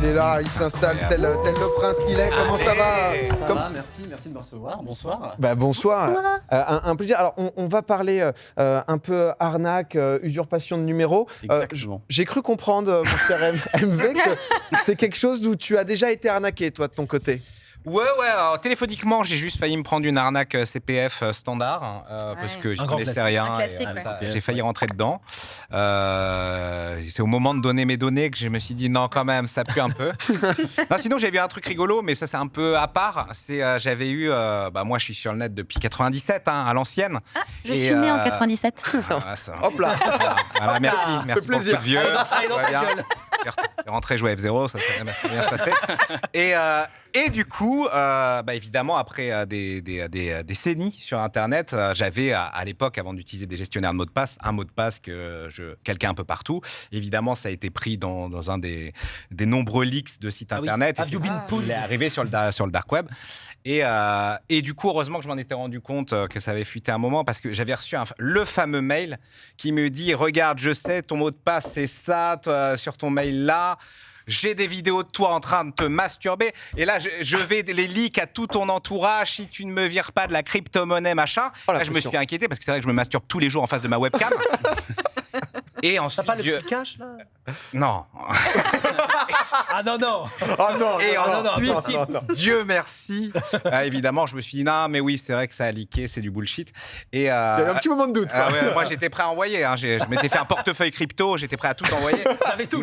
est là, il s'installe tel le prince qu'il est. Comment ça va? Ça va, merci de me recevoir. Bonsoir. Bonsoir. Un plaisir. Alors, on va parler un peu arnaque, usurpation de numéro. Exactement. J'ai cru comprendre, mon cher MV, que c'est quelque chose où tu as déjà été arnaqué, toi, de ton côté. Ouais, alors, téléphoniquement, j'ai juste failli me prendre une arnaque CPF standard, parce que je ne connaissais rien. Un classique, J'ai failli rentrer dedans. C'est au moment de donner mes données que je me suis dit, non, quand même, ça pue un peu. Non, sinon, j'ai vu un truc rigolo, mais ça, c'est un peu à part. J'avais eu... moi, je suis sur le net depuis 97, à l'ancienne. Ah, je suis née en 97. Hop là. Voilà, merci pour le plaisir. coup de vieux. Allez, dans ta gueule. T'es rentré jouer à F0, ça s'est bien passé. Et du coup, évidemment, après des décennies sur Internet, j'avais à l'époque, avant d'utiliser des gestionnaires de mots de passe, un mot de passe que je calquais un peu partout. Évidemment, ça a été pris dans un des nombreux leaks de sites Internet. Il est arrivé sur le dark web. Et du coup, heureusement que je m'en étais rendu compte que ça avait fuité un moment, parce que j'avais reçu le fameux mail qui me dit « Regarde, je sais, ton mot de passe, c'est ça, toi, sur ton mail là. J'ai des vidéos de toi en train de te masturber. Et là, je vais les leaks à tout ton entourage si tu ne me vires pas de la crypto-monnaie, machin. » Là, je me suis inquiété parce que c'est vrai que je me masturbe tous les jours en face de ma webcam. Et ensuite, T'as pas le petit cache, là? Non. Ah non. Et ensuite, non. Dieu merci. Évidemment, je me suis dit, non, mais oui, c'est vrai que ça a leaké, c'est du bullshit. Il y a eu un petit moment de doute. Quoi. Moi, j'étais prêt à envoyer. Je m'étais fait un portefeuille crypto, j'étais prêt à tout envoyer. J'avais tout.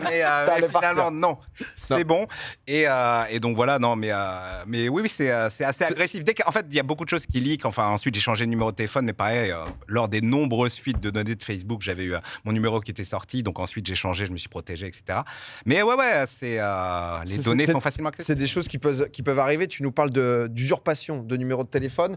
mais finalement, non. C'est bon. Et donc, voilà, non, mais oui, c'est assez agressif. En fait, il y a beaucoup de choses qui leak. Enfin, ensuite, j'ai changé de numéro de téléphone, mais pareil, lors des nombreuses fuites de données de Facebook, j'avais eu mon numéro qui était sorti. Donc, ensuite, j'ai changé, je me suis protégé, etc. Mais les données sont facilement accessibles. C'est des choses qui peuvent arriver. Tu nous parles d'usurpation de numéro de téléphone.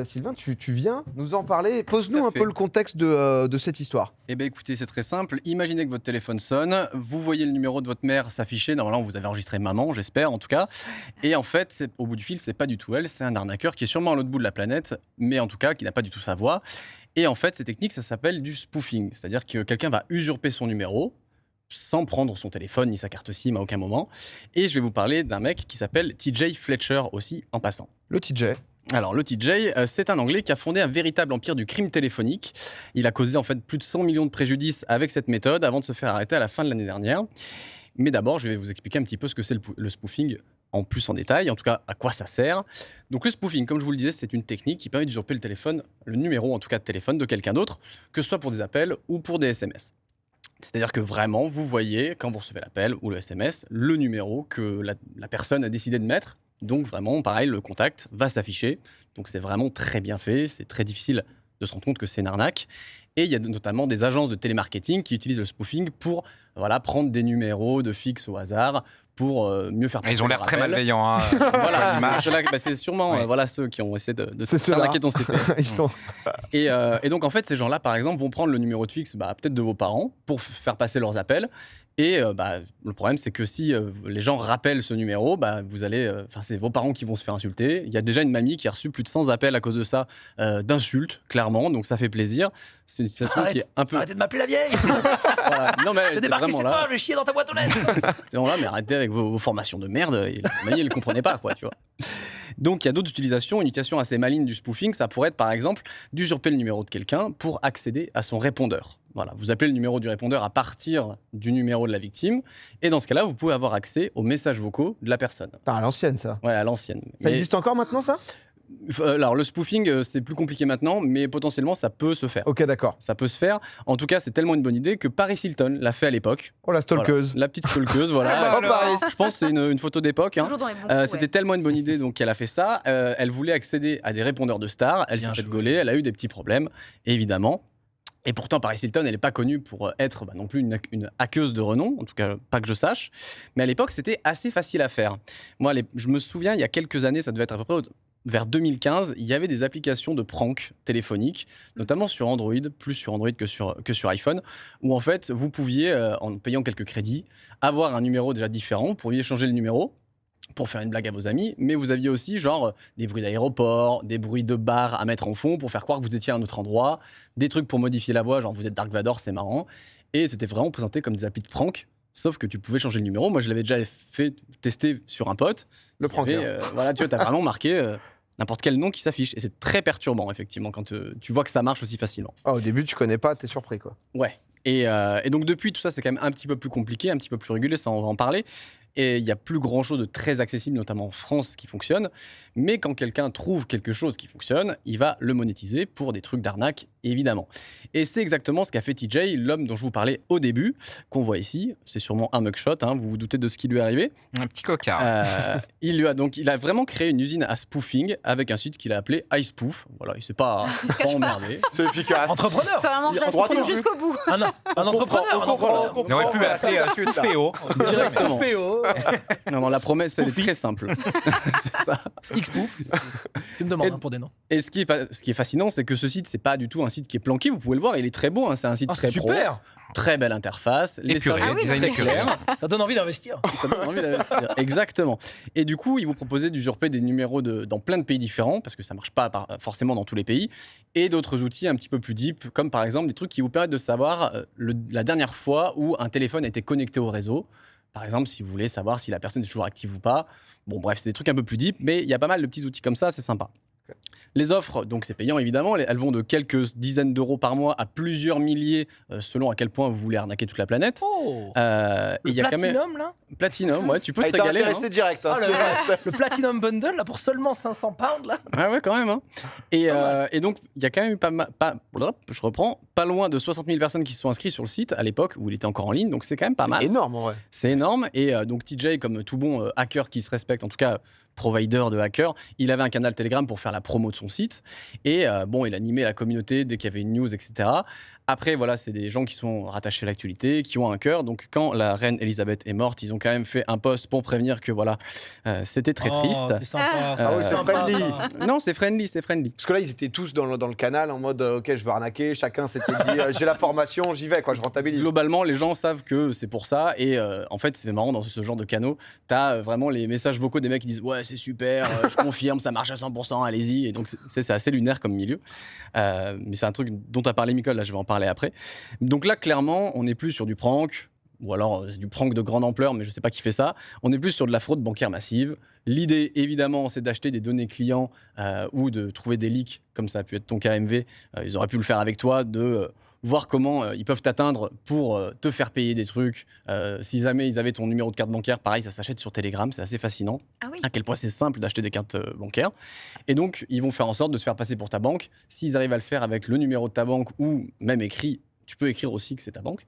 Sylvain, tu viens nous en parler. Pose-nous un peu le contexte de cette histoire. Eh bien, écoutez, c'est très simple. Imaginez que votre téléphone sonne, vous voyez le numéro de votre mère s'afficher. Normalement, vous avez enregistré maman, j'espère, en tout cas. Et en fait, au bout du fil, c'est pas du tout elle, c'est un arnaqueur qui est sûrement à l'autre bout de la planète, mais en tout cas, qui n'a pas du tout sa voix. Et en fait, ces techniques, ça s'appelle du spoofing. C'est-à-dire que quelqu'un va usurper son numéro, sans prendre son téléphone ni sa carte SIM à aucun moment. Et je vais vous parler d'un mec qui s'appelle TJ Fletcher aussi, en passant. Le TJ. Alors, le TJ, c'est un Anglais qui a fondé un véritable empire du crime téléphonique. Il a causé en fait plus de 100 millions de préjudices avec cette méthode avant de se faire arrêter à la fin de l'année dernière. Mais d'abord, je vais vous expliquer un petit peu ce que c'est le spoofing, en plus en détail, en tout cas à quoi ça sert. Donc le spoofing, comme je vous le disais, c'est une technique qui permet d'usurper le numéro en tout cas de téléphone de quelqu'un d'autre, que ce soit pour des appels ou pour des SMS. C'est-à-dire que vraiment, vous voyez, quand vous recevez l'appel ou le SMS, le numéro que la personne a décidé de mettre. Donc vraiment, pareil, le contact va s'afficher. Donc c'est vraiment très bien fait, c'est très difficile de se rendre compte que c'est une arnaque. Et il y a notamment des agences de télémarketing qui utilisent le spoofing pour prendre des numéros de fixe au hasard, pour mieux faire passer. Ils ont l'air très malveillants. Voilà, c'est sûrement ceux qui ont essayé de arnaquer ton CP. Ils sont... et donc, en fait, ces gens-là, par exemple, vont prendre le numéro de fixe peut-être de vos parents pour faire passer leurs appels. Et le problème, c'est que si les gens rappellent ce numéro, c'est vos parents qui vont se faire insulter. Il y a déjà une mamie qui a reçu plus de 100 appels à cause de ça, d'insultes, clairement. Donc, ça fait plaisir. C'est une situation qui est un peu... Arrêtez de m'appeler la vieille. Voilà. Non, mais Je débarque vraiment chez là. toi, je vais chier dans ta boîte aux lettres. C'est vraiment là, mais arrêtez avec vos formations de merde. Et la mamie, elle ne comprenait pas, quoi, tu vois. Donc, il y a d'autres utilisations. Une utilisation assez maligne du spoofing, ça pourrait être, par exemple, d'usurper le numéro de quelqu'un pour accéder à son répondeur. Voilà, vous appelez le numéro du répondeur à partir du numéro de la victime. Et dans ce cas-là, vous pouvez avoir accès aux messages vocaux de la personne. À l'ancienne, ça. Ouais, à l'ancienne. Ça existe encore maintenant, ça ? Alors, le spoofing, c'est plus compliqué maintenant, mais potentiellement, ça peut se faire. Ok, d'accord. Ça peut se faire. En tout cas, c'est tellement une bonne idée que Paris Hilton l'a fait à l'époque. Oh, la stalkeuse. Voilà. La petite stalkeuse, voilà. Je pense que c'est une photo d'époque. Toujours dans les bons coups, C'était tellement une bonne idée donc qu'elle a fait ça. Elle voulait accéder à des répondeurs de stars. Elle s'est fait gauler. Elle a eu des petits problèmes, évidemment. Et pourtant, Paris Hilton, elle n'est pas connue pour être non plus une hackeuse de renom, en tout cas pas que je sache. Mais à l'époque, c'était assez facile à faire. Moi, je me souviens, il y a quelques années, ça devait être à peu près vers 2015, il y avait des applications de prank téléphoniques, notamment sur Android, plus sur Android que sur iPhone, où en fait, vous pouviez, en payant quelques crédits, avoir un numéro déjà différent. Vous pourriez changer le numéro pour faire une blague à vos amis, mais vous aviez aussi des bruits d'aéroport, des bruits de bar à mettre en fond pour faire croire que vous étiez à un autre endroit, des trucs pour modifier la voix, genre vous êtes Dark Vador, c'est marrant. Et c'était vraiment présenté comme des applis de prank Sauf que tu pouvais changer le numéro. Moi, je l'avais déjà fait tester sur un pote. Le Il y avait, pranker. voilà, tu vois, t'as vraiment marqué n'importe quel nom qui s'affiche. Et c'est très perturbant, effectivement, quand tu vois que ça marche aussi facilement. Ah, au début, tu connais pas, t'es surpris, quoi. Ouais. Et donc depuis, tout ça, c'est quand même un petit peu plus compliqué, un petit peu plus régulé, ça on va en parler. Et il n'y a plus grand-chose de très accessible, notamment en France, qui fonctionne. Mais quand quelqu'un trouve quelque chose qui fonctionne, il va le monétiser pour des trucs d'arnaque, évidemment. Et c'est exactement ce qu'a fait TJ, l'homme dont je vous parlais au début, qu'on voit ici. C'est sûrement un mugshot, hein, vous vous doutez de ce qui lui est arrivé. Un petit cocard. Il a vraiment créé une usine à spoofing avec un site qu'il a appelé iSpoof. Voilà, il s'est pas emmerdé. C'est efficace. Entrepreneur. C'est vraiment, je laisse Droit prendre au but. jusqu'au bout. Un entrepreneur. On comprend. On aurait pu l'appeler Spooféo. Directement. Féo. Non, la promesse, elle est Spoofi. très simple. C'est ça. Xpouf. Tu me demandes Et- pour des noms. Et ce qui est fascinant, c'est que ce site, c'est pas du tout un site qui est planqué. Vous pouvez le voir, il est très beau. Hein, c'est un site Ah, très pro, super. très belle interface. Les Épuré, services design très épuré. clairs. Ça donne envie d'investir. Ça donne envie d'investir. Exactement. Et du coup, ils vous proposent d'usurper des numéros dans plein de pays différents, parce que ça marche pas forcément dans tous les pays, et d'autres outils un petit peu plus deep, comme par exemple des trucs qui vous permettent de savoir la dernière fois où un téléphone a été connecté au réseau. Par exemple, si vous voulez savoir si la personne est toujours active ou pas. Bon, bref, c'est des trucs un peu plus deep, mais il y a pas mal de petits outils comme ça, c'est sympa. Ok. Les offres, donc c'est payant évidemment, elles vont de quelques dizaines d'euros par mois à plusieurs milliers, selon à quel point vous voulez arnaquer toute la planète. Oh. Et il y a quand même Platinum, là. Platinum, ouais, tu peux Ah, te il t'a régaler. Hein. intéressé direct. Hein, Ah, le Platinum Bundle, là, pour seulement 500 pounds, là. Ah ouais, quand même. Hein. Et donc, il y a quand même eu je reprends, pas loin de 60 000 personnes qui se sont inscrites sur le site à l'époque où il était encore en ligne, donc c'est quand même pas mal. énorme, en vrai. C'est énorme. Et donc, TJ, comme tout bon hacker qui se respecte, en tout cas provider de hacker, il avait un canal Telegram pour faire la promo de son site. Et il animait la communauté dès qu'il y avait une news, etc. Après, voilà, c'est des gens qui sont rattachés à l'actualité, qui ont un cœur. Donc, quand la reine Elisabeth est morte, ils ont quand même fait un post pour prévenir que voilà, c'était très triste. C'est sympa. Ah oui, c'est sympa, friendly. ça. Non, c'est friendly, c'est friendly. Parce que là, ils étaient tous dans le canal en mode ok, je veux arnaquer. Chacun s'était dit j'ai la formation, j'y vais, quoi, je rentabilise. Globalement, les gens savent que c'est pour ça. Et en fait, c'est marrant dans ce genre de canaux. Tu as vraiment les messages vocaux des mecs qui disent ouais, c'est super, je confirme, ça marche à 100%, allez-y. Et donc, c'est assez lunaire comme milieu. Mais c'est un truc dont tu as parlé, Nicole, là, je vais en parler après. Donc là, clairement, on n'est plus sur du prank. Ou alors, c'est du prank de grande ampleur, mais je ne sais pas qui fait ça. On est plus sur de la fraude bancaire massive. L'idée, évidemment, c'est d'acheter des données clients ou de trouver des leaks, comme ça a pu être ton cas, MV. Ils auraient pu le faire avec toi, de voir comment ils peuvent t'atteindre pour te faire payer des trucs. Si jamais ils avaient ton numéro de carte bancaire, pareil, ça s'achète sur Telegram, c'est assez fascinant. Ah oui. À quel point c'est simple d'acheter des cartes bancaires. Et donc, ils vont faire en sorte de se faire passer pour ta banque. S'ils arrivent à le faire avec le numéro de ta banque ou même écrit, tu peux écrire aussi que c'est ta banque.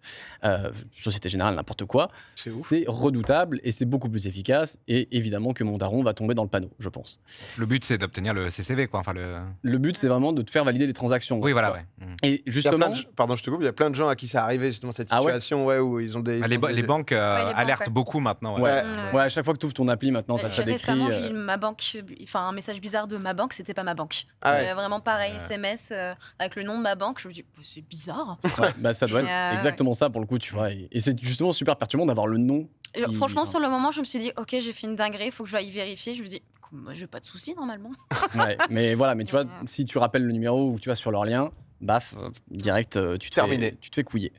Société Générale, n'importe quoi. C'est ouf. C'est redoutable et c'est beaucoup plus efficace. Et évidemment que mon daron va tomber dans le panneau, je pense. Le but, c'est d'obtenir le CCV, quoi. Enfin, Le but, c'est vraiment de te faire valider les transactions. Oui, voilà, quoi. ouais. Et Il y a plein justement, de pardon, je te coupe. Il y a plein de gens à qui c'est arrivé justement cette Ah ouais situation, ouais, où ils ont des. Ah, ils les, ont ba- des- les banques les banques, alertent ouais. beaucoup maintenant. Ouais. Mm. ouais, à chaque fois que tu ouvres ton appli, maintenant, tu as ça décrit. Récemment, j'ai eu ma banque, enfin un message bizarre de ma banque, c'était pas ma banque. Ah ouais. Vraiment pareil, Ouais. SMS avec le nom de ma banque. Je me dis, bah, c'est bizarre. Ouais, bah, ça doit être Ouais. exactement ça pour le coup, tu vois. Et c'est justement super perturbant d'avoir le nom. Et Qui- franchement, sur le moment, je me suis dit, ok, j'ai fait une dinguerie, il faut que je aille vérifier. Je me dis, moi, j'ai pas de soucis normalement. Ouais, mais voilà, mais tu vois, Ouais. si tu rappelles le numéro ou tu vas sur leur lien, baf, direct, tu Terminé. te fais couiller.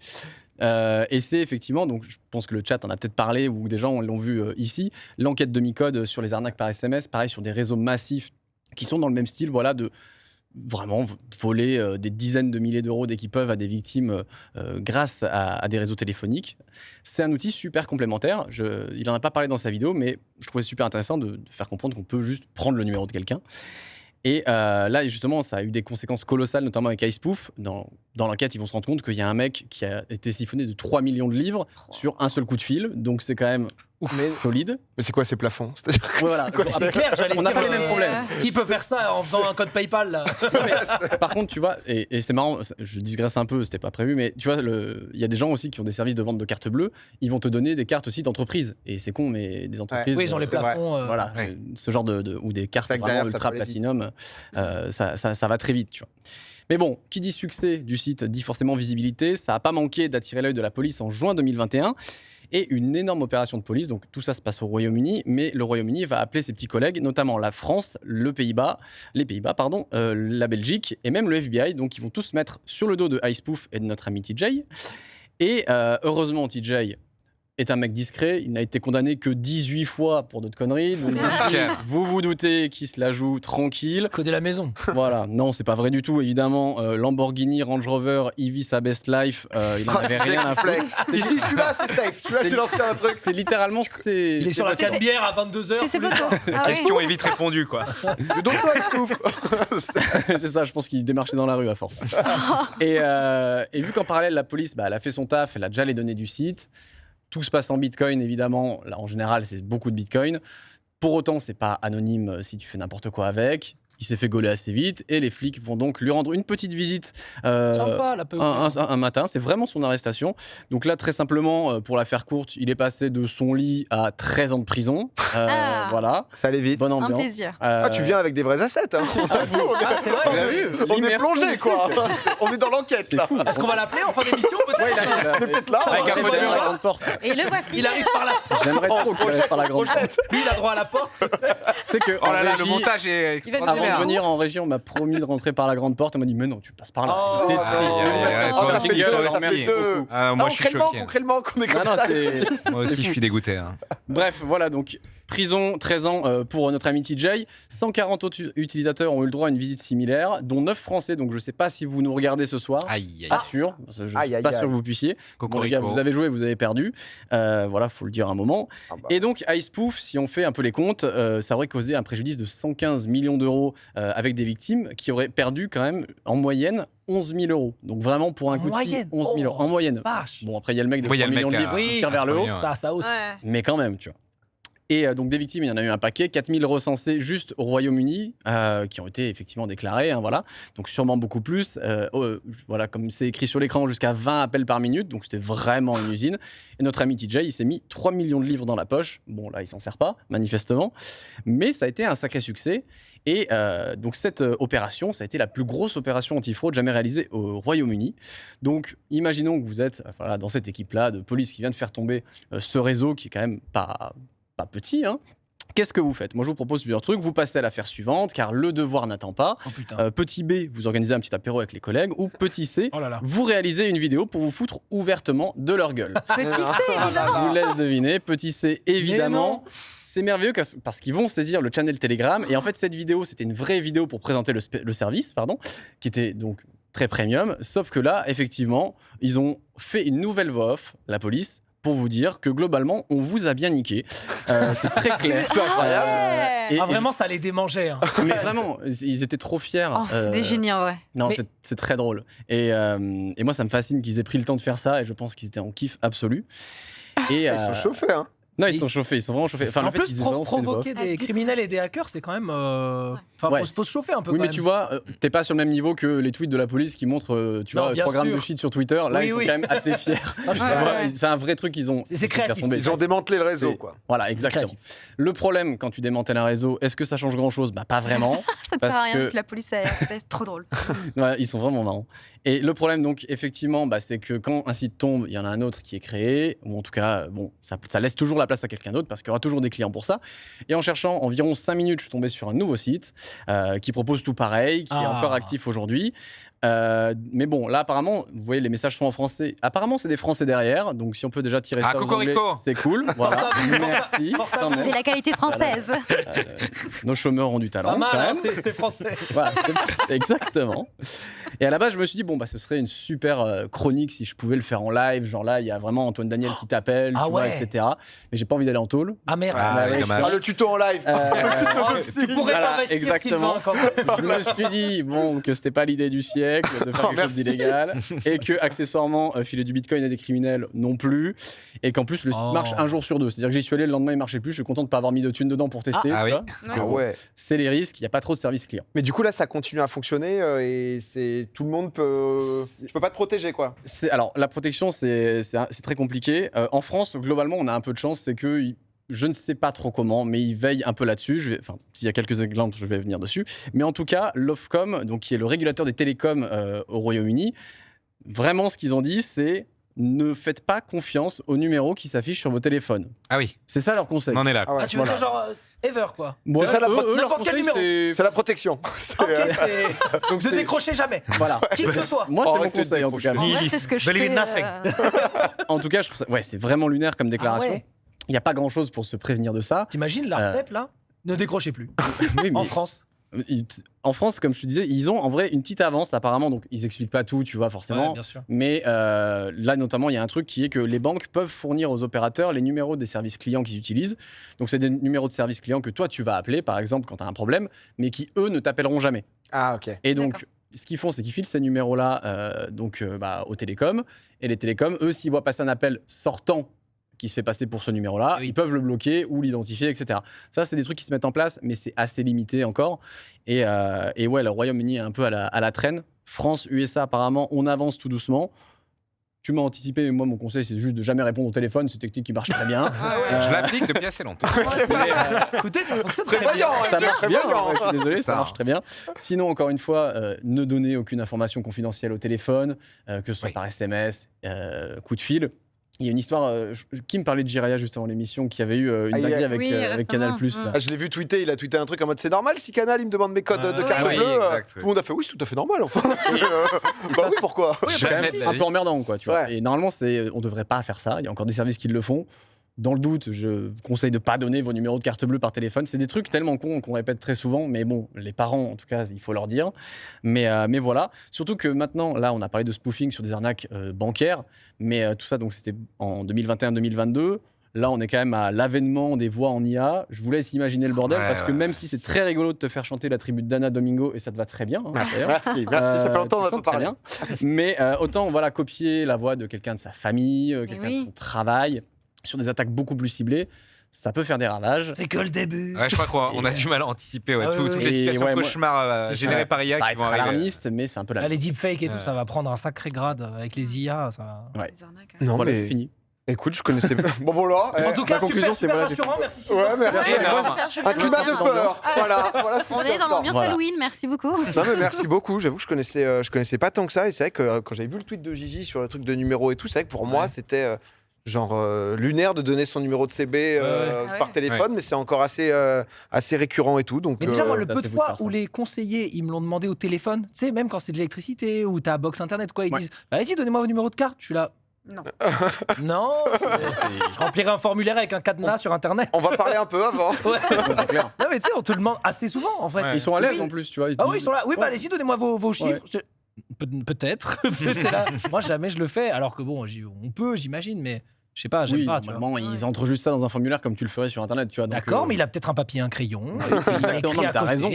Et c'est effectivement, donc je pense que le chat en a peut-être parlé ou des gens l'ont vu ici, l'enquête de Micode sur les arnaques par SMS, pareil sur des réseaux massifs qui sont dans le même style, voilà, de vraiment voler des dizaines de milliers d'euros dès qu'ils peuvent à des victimes grâce à des réseaux téléphoniques. C'est un outil super complémentaire. Il n'en a pas parlé dans sa vidéo, mais je trouvais super intéressant de faire comprendre qu'on peut juste prendre le numéro de quelqu'un. Et là, justement, ça a eu des conséquences colossales, notamment avec iSpoof. Dans l'enquête, ils vont se rendre compte qu'il y a un mec qui a été siphonné de 3 millions de livres sur un seul coup de fil. Donc, c'est quand même solide. Mais c'est quoi ces plafonds? C'est-à-dire que Ouais, voilà. c'est quoi, Ah, c'est- C'est clair, j'allais On n'a dire, pas les mêmes problèmes. Qui peut faire ça en faisant un code PayPal, là? Par contre, tu vois, et c'est marrant, je digresse un peu, c'était pas prévu, mais tu vois, il y a des gens aussi qui ont des services de vente de cartes bleues, ils vont te donner des cartes aussi d'entreprise. Et c'est con, mais des entreprises. Oui, ils ont les c'est vrai. plafonds. Voilà, Ouais. ce genre ou des cartes C'est vrai que vraiment derrière, ça ultra peut aller vite. platinum, ça va très vite, tu vois. Mais bon, qui dit succès du site dit forcément visibilité. Ça n'a pas manqué d'attirer l'œil de la police en juin 2021. Et une énorme opération de police. Donc tout ça se passe au Royaume-Uni, mais le Royaume-Uni va appeler ses petits collègues, notamment la France, les Pays-Bas, la Belgique et même le FBI. Donc ils vont tous se mettre sur le dos de iSpoof et de notre ami TJ. Et heureusement, TJ est un mec discret. Il n'a été condamné que 18 fois pour d'autres conneries. Donc, vous doutez qu'il se la joue tranquille. Coder la maison. Voilà, non, c'est pas vrai du tout, évidemment. Lamborghini, Range Rover, il vit sa best life. Il n'en avait rien à foutre. Il se dit celui-là, c'est safe. Celui-là, j'ai lancé un truc. C'est littéralement. Il est sur la canne bière à 22h. C'est ses photos. Ah ouais. Question est vite répondue, quoi. Le don de Spouf. C'est ça, je pense qu'il démarchait dans la rue à force. Et vu qu'en parallèle, la police, elle a fait son taf, elle a déjà les données du site. Tout se passe en Bitcoin, évidemment. Là, en général, c'est beaucoup de Bitcoin. Pour autant, c'est pas anonyme si tu fais n'importe quoi avec. Il s'est fait gauler assez vite et les flics vont donc lui rendre une petite visite Sympa, la un matin. C'est vraiment son arrestation. Donc là, très simplement, pour la faire courte, il est passé de son lit à 13 ans de prison. Voilà. Ça allait vite. Bonne Un ambiance. plaisir. Tu viens avec des vrais assets. Hein. C'est vrai. Vous avez vu, On est l'immersion plongé, du quoi. truc. On est dans l'enquête, C'est là. fou. Est-ce qu'on va l'appeler en fin d'émission peut-être? Ouais, il arrive. Mais fais cela. Avec un Il modèle. arrive à la grande porte. Et le voici. Il arrive par là. J'aimerais trop qu'il arrive par la grande porte. Lui, il a droit à la porte. C'est que Oh là là, en le régie, montage est Il va être avant de extraordinaire. venir en régie, on m'a promis de rentrer par la grande porte. On m'a dit mais non, tu passes par là. Oh, J'étais aïe, triste. aïe, aïe, aïe, Oh, toi ça aussi, fait toi deux, aussi, ça fait merci. deux. Moi, je suis choqué. Concrètement, qu'on est Non, comme non, ça. c'est. Moi aussi, je suis dégoûté. Hein. Bref, voilà, donc prison, 13 ans pour notre ami TJ. 140 autres utilisateurs ont eu le droit à une visite similaire, dont 9 Français. Donc je sais pas si vous nous regardez ce soir. Aïe, Pas aïe. sûr, parce que je Aïe, suis aïe, pas aïe. sûr que vous puissiez. Bon, les Cocorico. gars, vous avez joué, vous avez perdu. Voilà, faut le dire un moment. Ah bah. Et donc, iSpoof, si on fait un peu les comptes, ça aurait causé un préjudice de 115 millions d'euros avec des victimes qui auraient perdu quand même en moyenne 11 000 euros. Donc vraiment pour un coup de pied, moyenne 11 000 euros. En moyenne. Vache. Bon, après, il y a le mec de Oui, il y a 3 le millions de mec, livres oui, qui tire ça vers le haut. revient. Ça hausse. Ouais. Mais quand même, tu vois. Et donc des victimes, il y en a eu un paquet, 4000 recensés juste au Royaume-Uni, qui ont été effectivement déclarés, hein, voilà. Donc sûrement beaucoup plus. Voilà, comme c'est écrit sur l'écran, jusqu'à 20 appels par minute, donc c'était vraiment une usine. Et notre ami TJ, il s'est mis 3 millions de livres dans la poche. Bon, là, il s'en sert pas, manifestement. Mais ça a été un sacré succès. Et donc cette opération, ça a été la plus grosse opération antifraude jamais réalisée au Royaume-Uni. Donc imaginons que vous êtes voilà, dans cette équipe-là de police qui vient de faire tomber ce réseau qui est quand même pas petit, hein. Qu'est-ce que vous faites? Moi, je vous propose plusieurs trucs. Vous passez à l'affaire suivante, car le devoir n'attend pas. Oh putain. Petit B, vous organisez un petit apéro avec les collègues. Ou petit C, Oh là là. vous réalisez une vidéo pour vous foutre ouvertement de leur gueule. Petit C, Je évidemment. vous laisse deviner. Petit C, évidemment. Mais C'est merveilleux parce qu'ils vont saisir le channel Telegram. Et en fait, cette vidéo, c'était une vraie vidéo pour présenter le service, qui était donc très premium. Sauf que là, effectivement, ils ont fait une nouvelle voix off, la police, pour vous dire que globalement, on vous a bien niqué. C'est très clair. Ouais. Et- Ah, vraiment, ça les démangeait. Hein. Mais vraiment, ils étaient trop fiers. Oh, c'est des génies en vrai. Non, Mais- c'est très drôle. Et moi, ça me fascine qu'ils aient pris le temps de faire ça. Et je pense qu'ils étaient en kiff absolu. Et, Ils sont chauffés, hein. Non, ils sont chauffés. Ils sont vraiment chauffés. Enfin, En le fait plus, qu'ils aient vraiment fait une voix off. provoquer des criminels et des hackers, c'est quand même. Enfin, Ouais. faut se chauffer un peu. Oui, quand mais même. tu vois, t'es pas sur le même niveau que les tweets de la police qui montrent, tu Non, vois, bien 3 grammes sûr. de shit sur Twitter. Là, Oui, ils sont oui. quand même assez fiers. Ah, je- Ouais, Ouais, ouais. c'est un vrai truc qu'ils ont. C'est ils ont fait créatif. tomber. Ils ont démantelé le réseau, C'est- quoi. Voilà, exactement. Créatif. Le problème, quand tu démantèles un réseau, est-ce que ça change grand-chose? Bah, pas vraiment. Ça ne Parce sert à rien que- que la police aille. C'est trop drôle. Ouais, ils sont vraiment marrants. Et le problème, donc, effectivement, bah, c'est que quand un site tombe, il y en a un autre qui est créé, ou en tout cas, bon, ça laisse toujours la place à quelqu'un d'autre parce qu'il y aura toujours des clients pour ça. Et en cherchant environ 5 minutes, je suis tombé sur un nouveau site qui propose tout pareil, qui est Ah. encore actif aujourd'hui. Mais bon, là, apparemment, vous voyez, les messages sont en français. Apparemment, c'est des Français derrière, donc si on peut déjà tirer Ah, ça aux cocorico. Anglais, c'est cool. Voilà, Force à vous, merci. force à quand vous. même. C'est la qualité française. Nos chômeurs ont du talent, Pas mal, quand hein, même. c'est français. Voilà, exactement. Et à la base, je me suis dit, bon, bah, ce serait une super chronique si je pouvais le faire en live. Genre là, il y a vraiment Antoine Daniel qui t'appelle, Ah tu vois, ouais. etc. Mais j'ai pas envie d'aller en tôle. Ah merde. Ah, ouais, ouais, je dommage. Ah, le tuto en live. Euh, Tu pourrais Voilà, t'investir, exactement. Sylvain, quand même. Je me suis dit, bon, que c'était pas l'idée du siècle de faire Oh, quelque chose merci. d'illégal. Et que, accessoirement, filer du bitcoin à des criminels non plus. Et qu'en plus, le site Oh. marche un jour sur deux. C'est-à-dire que j'y suis allé, le lendemain, il marchait plus. Je suis content de pas avoir mis de thunes dedans pour tester. Ah tu oui. vois, parce que, Ah ouais. c'est les risques, il n'y a pas trop de service client. Mais du coup, là, ça continue à fonctionner et c'est tout le monde peut. Tu peux pas te protéger, quoi. Alors, la protection, c'est très compliqué. En France, globalement, on a un peu de chance, c'est que je ne sais pas trop comment, mais ils veillent un peu là-dessus. Enfin, s'il y a quelques exemples, je vais venir dessus. Mais en tout cas, l'Ofcom, donc qui est le régulateur des télécoms au Royaume-Uni, vraiment, ce qu'ils ont dit, c'est ne faites pas confiance aux numéros qui s'affichent sur vos téléphones. Ah oui, C'est ça leur conseil. on en est là. Ah ouais. Ah, tu veux Voilà. dire genre. ever, quoi. Ouais, ça, la eux, pro- leur n'importe quel conseil, numéro. c'est- C'est la protection. C'est, Ok, Donc, ne c'est- décrochez jamais. Voilà. Qui que ce soit. Moi, c'est mon Arrêtez de conseil en tout cas. décrocher. En vrai, c'est ce que je Believe fais. in nothing. En tout cas, je trouve ça, ouais, c'est vraiment lunaire comme déclaration. Ah ouais. Il n'y a pas grand-chose pour se prévenir de ça. T'imagines l'ARCEP, là? Ne décrochez plus. Oui, mais En France. en France, comme je te disais, ils ont en vrai une petite avance apparemment. Donc, ils expliquent pas tout, tu vois, forcément. Ouais, bien sûr. Mais là, notamment, il y a un truc qui est que les banques peuvent fournir aux opérateurs les numéros des services clients qu'ils utilisent. Donc, c'est des numéros de services clients que toi, tu vas appeler, par exemple, quand tu as un problème, mais qui, eux, ne t'appelleront jamais. Ah, ok. Et donc, D'accord. ce qu'ils font, c'est qu'ils filent ces numéros-là aux télécoms. Et les télécoms, eux, s'ils voient passer un appel sortant qui se fait passer pour ce numéro-là, Oui. ils peuvent le bloquer ou l'identifier, etc. Ça, c'est des trucs qui se mettent en place, mais c'est assez limité encore. Et ouais, le Royaume-Uni est un peu à la traîne. France, USA, apparemment, on avance tout doucement. Tu m'as anticipé, mais moi, mon conseil, c'est juste de jamais répondre au téléphone. C'est une technique qui marche très bien. Je l'applique depuis assez longtemps. Écoutez, ça fonctionne très bien. Prévoyant, Ça hein, marche bien, prévoyant. ouais, je suis désolé, ça Ça. marche très bien. Sinon, encore une fois, ne donnez aucune information confidentielle au téléphone, que ce soit Oui. par SMS, coup de fil. Il y a une histoire, qui me parlait de Jiraya juste avant l'émission, qui avait eu une Ah, dinguerie avec, oui, avec récemment. Canal+. là. Ah, je l'ai vu tweeter, il a tweeté un truc en mode c'est normal si Canal il me demande mes codes de Ouais, carte oui, bleue. exact, Tout le monde a fait oui, c'est tout à fait normal enfin. Bah oui, pourquoi C'est quand Jamais même de la un vie. peu emmerdant, quoi, tu vois. Ouais. Et normalement, on devrait pas faire ça. Il y a encore des services qui le font. Dans le doute, je vous conseille de pas donner vos numéros de carte bleue par téléphone. C'est des trucs tellement cons qu'on répète très souvent, mais bon, les parents, en tout cas, il faut leur dire. Mais voilà. Surtout que maintenant, là, on a parlé de spoofing sur des arnaques bancaires, mais tout ça, donc c'était en 2021-2022. Là, on est quand même à l'avènement des voix en IA. Je vous laisse imaginer le bordel, Ouais, parce que ouais. même si c'est très rigolo de te faire chanter la tribu d'Anna Domingo, et ça te va très bien, hein, d'ailleurs. Merci, ça fait longtemps Tu qu'on a chantes pas très parlé. bien. Mais autant voilà, copier la voix de quelqu'un de sa famille, quelqu'un oui. de son travail, sur des attaques beaucoup plus ciblées, ça peut faire des ravages. C'est que le début. Ouais, je crois qu'on a du mal à anticiper Ah toutes oui, les oui. situations Ouais, moi- cauchemars C'est générées ça. par IA Pas qui être vont arriver. alarmiste, mais c'est un peu la. Là, les deepfakes et tout, Ouais. ça va prendre un sacré grade avec les IA. Ça... Ouais. Les arnaques, Non Voilà, mais c'est fini. écoute, je connaissais pas. Bon voilà. En tout cas, ma conclusion, c'est super voilà, j'ai rassurant. fait- Merci Sylvain. Ouais, merci. Et Moi, non. super, je Un viens climat de bien. peur. Voilà, c'est On est dans l'ambiance Voilà. Halloween, merci beaucoup. Non mais merci beaucoup. J'avoue que je connaissais pas tant que ça et c'est vrai que quand j'avais vu le tweet de Gigi sur le truc de numéro et tout, c'est vrai que pour moi c'était lunaire de donner son numéro de CB Ah par ouais. téléphone, mais c'est encore assez récurrent et tout. Donc Mais déjà, moi, le ça, peu c'est de fou de fois faire ça. où les conseillers, ils me l'ont demandé au téléphone, tu sais, même quand c'est de l'électricité ou ta box internet, quoi, ils Ouais. disent bah, vas-y, donnez-moi vos numéros de carte. Je suis là. Non. Non, je remplirai un formulaire avec un cadenas sur internet. on va parler un peu avant. Ouais. C'est clair. Non, mais tu sais, on te le demande assez souvent en fait. Ouais. Ils sont à l'aise Oui. en plus, tu vois. Ah oui, ils sont là. Oui, bah Ouais. allez-y, donnez-moi vos chiffres. Peut-être. T'es là. Moi, jamais je le fais. Alors que bon, on peut, j'imagine, mais je sais pas, j'aime Oui, pas. Tu vois. normalement, ils entrent juste ça dans un formulaire comme tu le ferais sur Internet, tu vois. donc, D'accord, mais il a peut-être un papier, un crayon. Exactement, non, mais t'as raison.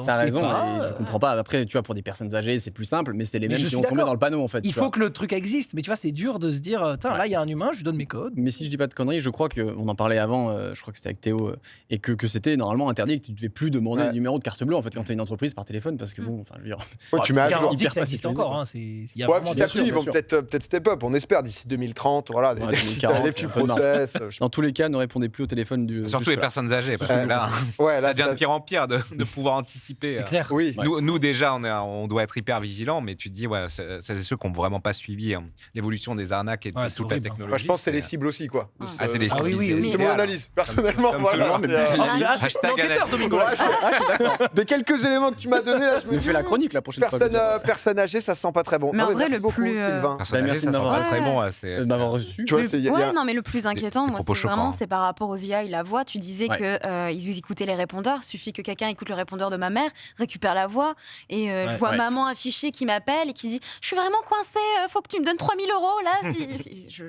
T'as raison, pas, et je comprends pas. Après, tu vois, pour des personnes âgées, c'est plus simple, mais c'est les Mais mêmes je qui suis vont tomber d'accord. dans le panneau, en fait. Il tu faut vois. que le truc existe, mais tu vois, c'est dur de se dire, tiens, là, il y a un humain, je lui donne mes codes. Mais si je dis pas de conneries, je crois qu'on en parlait avant, je crois que c'était avec Théo, et que c'était normalement interdit, que tu devais plus demander Ouais. le numéro de carte bleue, en fait, quand t'es une entreprise par téléphone, parce que bon, enfin, je veux dire. Ouais, tu mets à jour. Garantis que hyper ça existe facile, encore. quoi. Hein, il y a Ouais, vraiment petit des à petit, ils bien vont sûr. peut-être step up. On espère d'ici 2030, voilà, Ouais, 2040, des petits un peu de marge. process. je sais Dans tous les cas, ne répondez plus au téléphone du. Surtout les jusque-là. personnes âgées, parce que là, pas. Ouais, ça là, devient de ça- pire en pire de pouvoir anticiper. C'est clair. Oui. Ouais. Nous, déjà, on doit être hyper vigilants, mais tu te dis, ouais, c'est ceux qui n'ont vraiment pas suivi l'évolution des arnaques et de Ouais, c'est toute la horrible, hein. technologie. Bah, je pense que c'est les cibles aussi, quoi. Ah, c'est les Ah oui, oui, oui. C'est mon analyse, personnellement. Comme Voilà. tout le monde, mais C'est, plus- Ah, c'est Hashtag l'enquêteur, analyse. Domingo. Ouais, Ah, je suis d'accord. des quelques éléments que tu m'as donnés, là, je me Me dis, fais la chronique la prochaine fois. personne âgée, ça sent pas très bon. Mais en Ah ouais, vrai, merci le beaucoup, plus, Sylvain. Personne Bah, âgée, merci ça de sent m'avoir- pas très Ouais. bon. C'est De m'avoir reçu. Tu vois, il y a- Ouais, non, mais le plus inquiétant, moi, propos c'est vraiment choquants. c'est par rapport aux IA et la voix. Tu disais Ouais. que ils écoutaient les répondeurs. Suffit que quelqu'un écoute le répondeur de ma mère, récupère la voix et je vois ouais. maman affichée qui m'appelle et qui dit je suis vraiment coincée, faut que tu me donnes 3000 € là.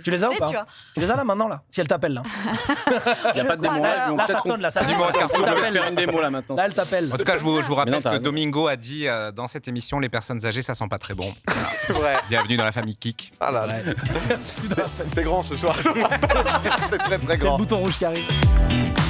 Tu les as ou pas tu vois. Tu les as là maintenant, là, si elle t'appelle, là. Il n'y a Je pas de crois démo que- là, mais on Là, peut-être ça sonne, là, ça Numéro de carte on bleue. va faire une démo là maintenant. Là, elle t'appelle. En tout cas, je vous Mais rappelle non, t'as que raison. Domingo a dit dans cette émission, les personnes âgées, ça sent pas très bon. C'est vrai. Bienvenue dans la famille Kik. Ah là, Ouais. t'es grand ce soir. C'est très très C'est le grand. bouton rouge qui arrive.